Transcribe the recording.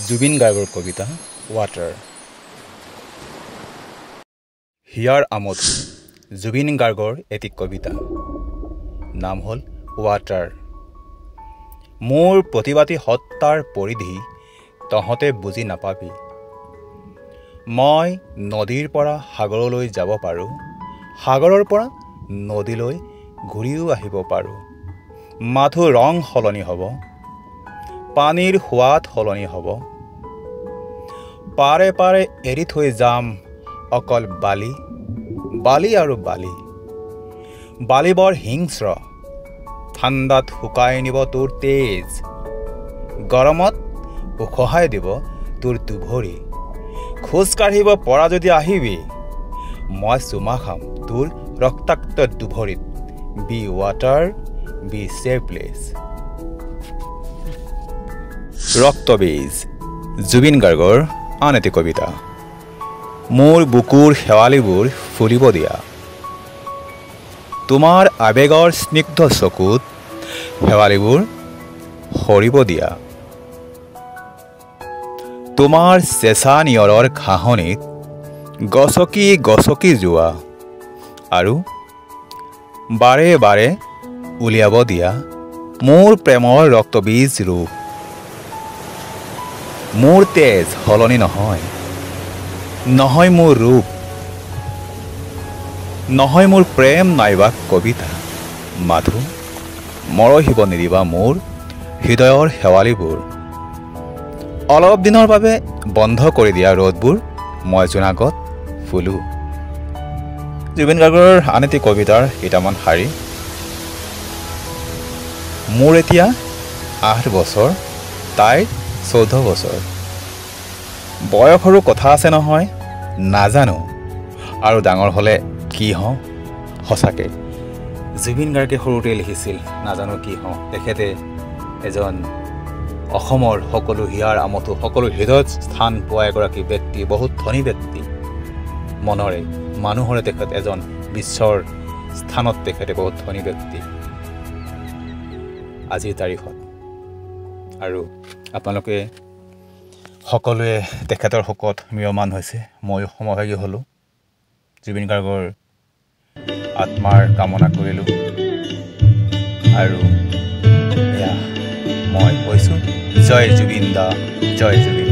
জুবিন গাৰ্গৰ কবিতা ৱাটাৰ। হিয়াৰ আমোদ জুবিন গাৰ্গৰ এটি কবিতা, নাম হ'ল ৱাটাৰ। মোৰ প্ৰতিবাদী সত্তাৰ পৰিধি তহঁতে বুজি নাপাবি। মই নদীৰ পৰা সাগৰলৈ যাব পাৰোঁ, সাগৰৰ পৰা নদীলৈ ঘূৰিও আহিব পাৰোঁ। মাথো ৰং সলনি হ'ব, পানীৰ সোৱাদ সলনি হ'ব। পাৰে পাৰে এৰি থৈ যাম অকল বালি, বালি আৰু বালি। বালি বৰ হিংস্ৰ, ঠাণ্ডাত শুকাই নিব তোৰ তেজ, গৰমত উখহাই দিব তোৰ দুভৰি। খোজ কাঢ়িব পৰা যদি আহিবি, মই চুমা খাম তোৰ ৰক্তাক্ত দুভৰিত। Be water, be shapeless. Raktabeej Zubeen গাৰ্গৰ আন এটি কবিতা। মোৰ বুকুৰ শেৱালিবোৰ ফুলিব দিয়া, তোমাৰ আৱেগৰ স্নিগ্ধ চকুত শেৱালিবোৰ সৰিব দিয়া। তোমাৰ চেঁচা নিয়ৰৰ ঘাঁহনিত গছকি গছকি যোৱা আৰু বাৰে বাৰে উলিয়াব দিয়া মোৰ প্ৰেমৰ ৰক্তবীজ ৰূপ। মোৰ তেজ সলনি নহয়, নহয় মোৰ ৰূপ, নহয় মোৰ প্ৰেম নাইবা কবিতা। মাথো মৰহিব নিদিবা মোৰ হৃদয়ৰ শেৱালিবোৰ। অলপ দিনৰ বাবে বন্ধ কৰি দিয়া ৰ'দবোৰ মই জোনাকত ফুলো। জুবিন গাৰ্গৰ আন এটি কবিতাৰ কেইটামান শাৰী। মোৰ এতিয়া 8 বছৰ, তাইৰ 14 বছৰ। বয়সৰো কথা আছে নহয়, নাজানো আৰু ডাঙৰ হ'লে কি হওঁ। সঁচাকৈ জুবিন গাৰ্গে সৰুতে লিখিছিল নাজানো কি হওঁ। তেখেতে এজন অসমৰ সকলো হিয়াৰ আমঠু, সকলো হৃদয়ত স্থান পোৱা এগৰাকী ব্যক্তি, বহুত ধনী ব্যক্তি। মনৰে মানুহৰে তেখেত এজন বিশ্বৰ স্থানত তেখেতে বহুত ধনী ব্যক্তি আজিৰ তাৰিখত। আৰু আপোনালোকে সকলোৱে তেখেতৰ শোকত ম্ৰিয়মান হৈছে, ময়ো সমভাগী হ'লোঁ। জুবিন গাৰ্গৰ আত্মাৰ কামনা কৰিলোঁ। আৰু এয়া মই কৈছোঁ, জয় জুবিন দা, জয় জুবিন।